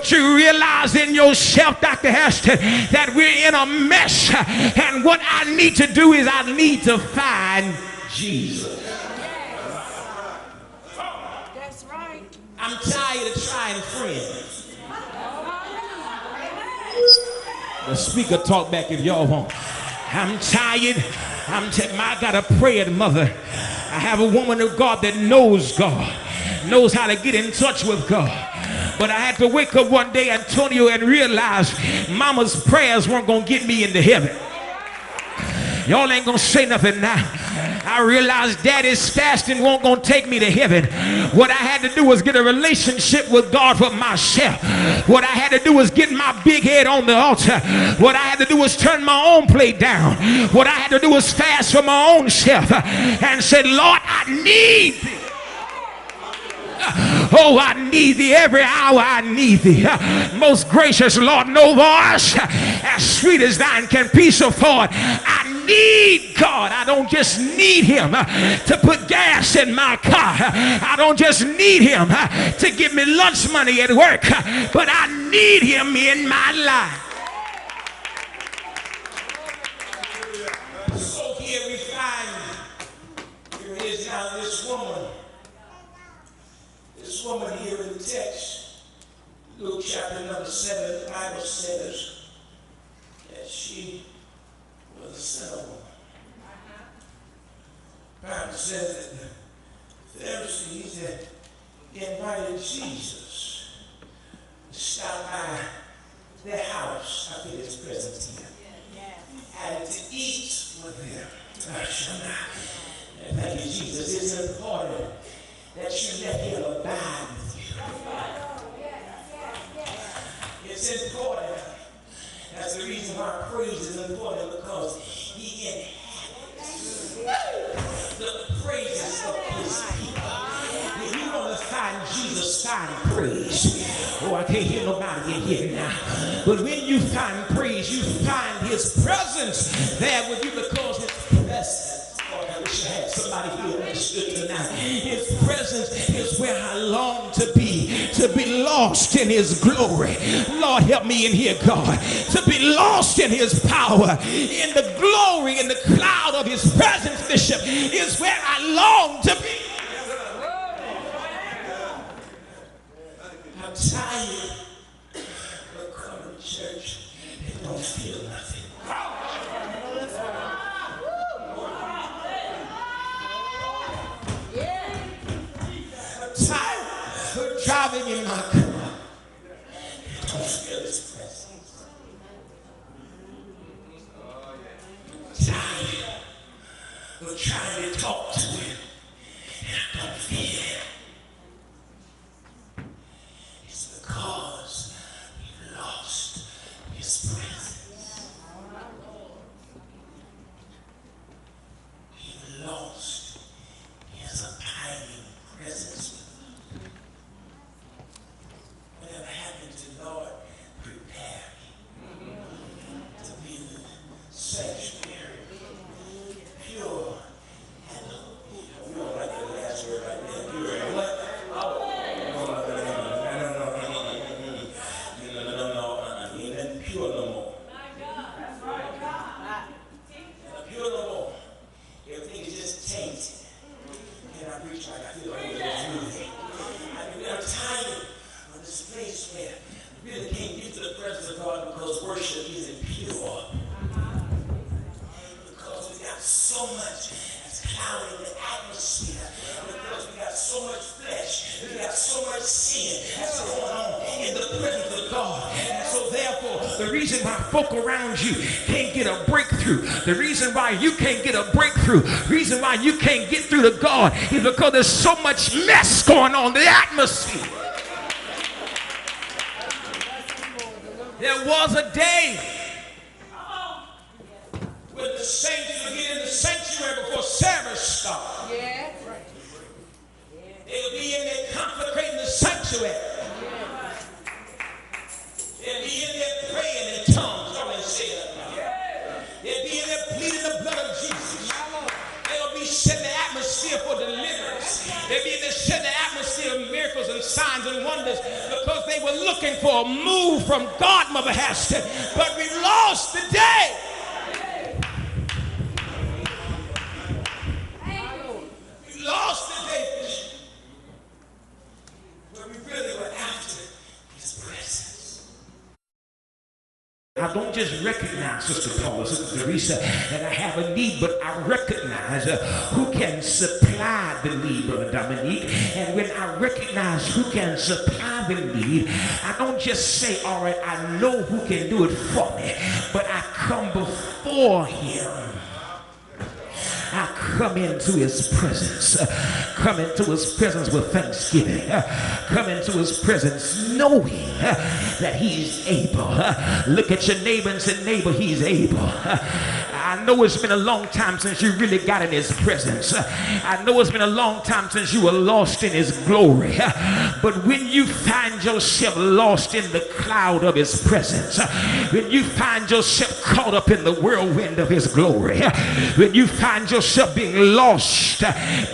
But you realize in yourself, Dr. Heston, that we're in a mess. And what I need to do is I need to find Jesus. That's right. I'm tired of trying friends. The speaker talk back if y'all want. I'm tired. I got a praying mother. I have a woman of God that knows God, knows how to get in touch with God. But I had to wake up one day, Antonio, and realize mama's prayers weren't going to get me into heaven. Y'all ain't going to say nothing now. I realized daddy's fasting won't going to take me to heaven. What I had to do was get a relationship with God for myself. What I had to do was get my big head on the altar. What I had to do was turn my own plate down. What I had to do was fast for my own self and said, Lord, I need thee. Oh, I need thee every hour. I need thee. Most gracious Lord, no voice as sweet as thine can peace afford. I need God. I don't just need him to put gas in my car. I don't just need him to give me lunch money at work, but I need him in my life. So here we find, here is now this woman. This woman here in the text, Luke chapter number 7, the Bible says that she was a sinner woman. The Bible says that the Pharisees had invited Jesus to stop by their house. I think it's present here. And to eat with them. Thank you, Jesus. It's important that you let him abide with you. It's important. That's the reason why praise is important, because he inhabits the praises of his people. If you want to find Jesus, find praise. Oh, I can't hear nobody in here now. But when you find praise, you find his presence there with you, because his presence. I wish I had somebody here understood tonight. His presence is where I long to be lost in his glory. Lord, help me in here, God, to be lost in his power, in the glory, in the cloud of his presence, Bishop, is where I long to be. I'm tired of coming to church and don't feel nothing. Tired of driving in my car. Don't feel his presence. Tired of trying to talk to him and I don't feel him. It's because he lost his presence. He lost his abiding presence. Whatever happened to Lord, prepare me to be the sanctuary, pure and holy. We don't like the last word right there. Pure and what? No. He ain't pure no more. That's right. Pure no more. Everything is just tainted. And I preach like I feel like it's I'm tired of this place where we really can't get to the presence of God because worship isn't pure. Because we got so much that's clouding the atmosphere. Because we got so much flesh. We got so much sin that's going on in the presence of God. And so therefore, the reason why folk around you can't get a breakthrough, the reason why you can't get a breakthrough, the reason why you can't get through to God is because there's so much mess going on in the atmosphere. There was a day when the saints would get in the sanctuary before service started. Yeah. They would be in there consecrating the sanctuary. They'd be in there praying in tongues. Y'all ain't say that. They'd be in there pleading the blood of Jesus. They'll be setting the atmosphere for deliverance. They'll be in there setting the atmosphere of miracles and signs and wonders because they were looking for a move from God, Mother Hester. But we lost the day. We lost the day. But we really were after his presence. I don't just recognize, Sister Paula, Sister Teresa, that I have a need, but I recognize who can supply the need, Brother Dominique. And when I recognize who can supply the need, I don't just say, all right, I know who can do it for me, but I come before him. I come into his presence. Come into his presence with thanksgiving. Come into his presence knowing that he's able. Look at your neighbor and say, neighbor, he's able. I know it's been a long time since you really got in his presence. I know it's been a long time since you were lost in his glory. But when you find yourself lost in the cloud of his presence, when you find yourself caught up in the whirlwind of his glory, when you find yourself being lost,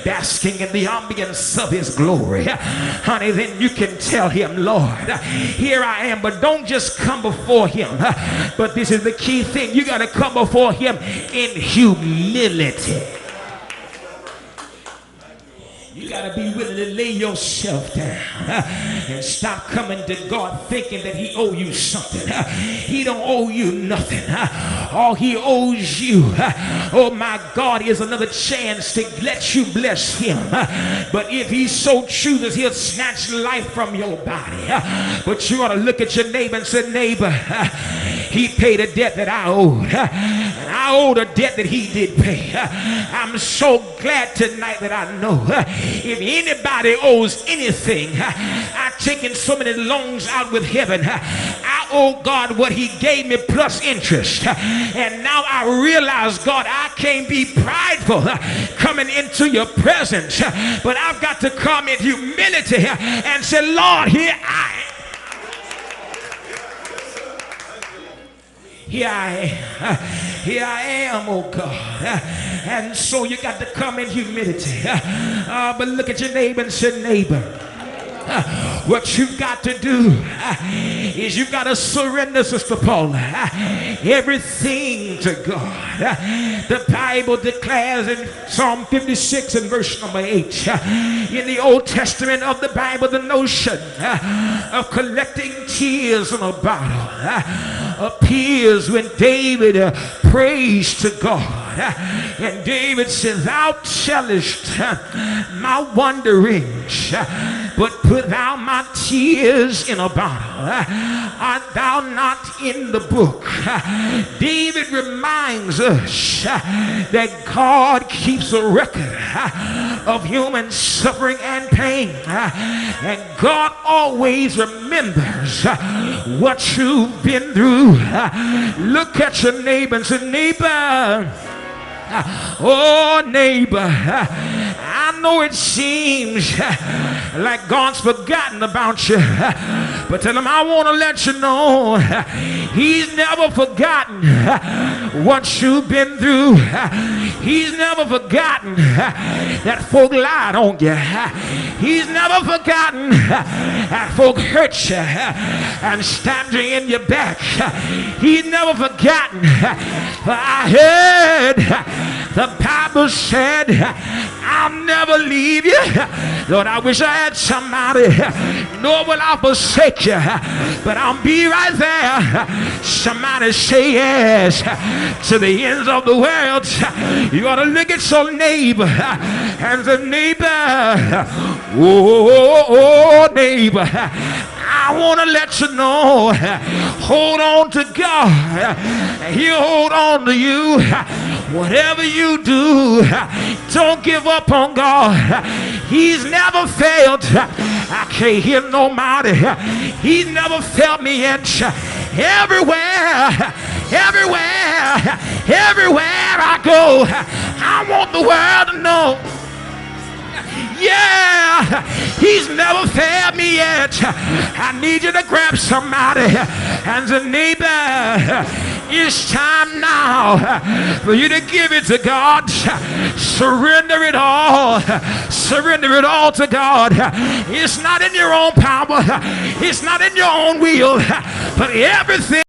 basking in the ambience of his glory, honey, then you can tell him, Lord, here I am. But don't just come before him. But this is the key thing. You got to come before him in humility. You got to be willing to lay yourself down and stop coming to God thinking that he owe you something. He don't owe you nothing. All he owes you, oh my God, is another chance to let you bless him. But if he so chooses, he'll snatch life from your body. But you ought to look at your neighbor and say, neighbor, he paid a debt that I owed. And I owed a debt that he did pay. I'm so glad tonight that I know if anybody owes anything, I've taken so many loans out with heaven. I owe God what he gave me plus interest. And now I realize, God, I can't be prideful coming into your presence, but I've got to come in humility and say, Lord, here I am. Here I am, oh God. And so you got to come in humility. But look at your neighbor and say, neighbor, what you've got to do is you've got to surrender, Sister Paula, everything to God. The Bible declares in Psalm 56 and verse number 8, in the Old Testament of the Bible, the notion of collecting tears in a bottle appears when David prays to God. And David says, thou tellest my wanderings, but put thou my tears in a bottle. Art thou not in the book? David reminds us that God keeps a record of human suffering and pain. And God always remembers what you've been through. Look at your neighbor and say, neighbor, oh neighbor, I know it seems like God's forgotten about you, but tell him I want to let you know he's never forgotten what you've been through. He's never forgotten that folk lied on you. He's never forgotten that folk hurt you and stabbed you in your back. He's never forgotten. I heard the Bible said, I'll never leave you. Lord, I wish I had somebody, nor will I forsake you, but I'll be right there. Somebody say yes to the ends of the world. You ought to look at your neighbor and the neighbor, oh neighbor, I want to let you know, hold on to God. He'll hold on to you. Whatever you do, don't give up on God. He's never failed. I can't hear nobody. He's never failed me yet. Everywhere I go, I want the world to know. Yeah, he's never failed me yet. I need you to grab somebody and say, neighbor, It's time now for you to give it to God. Surrender it all. Surrender it all to God. It's not in your own power. It's not in your own will. But everything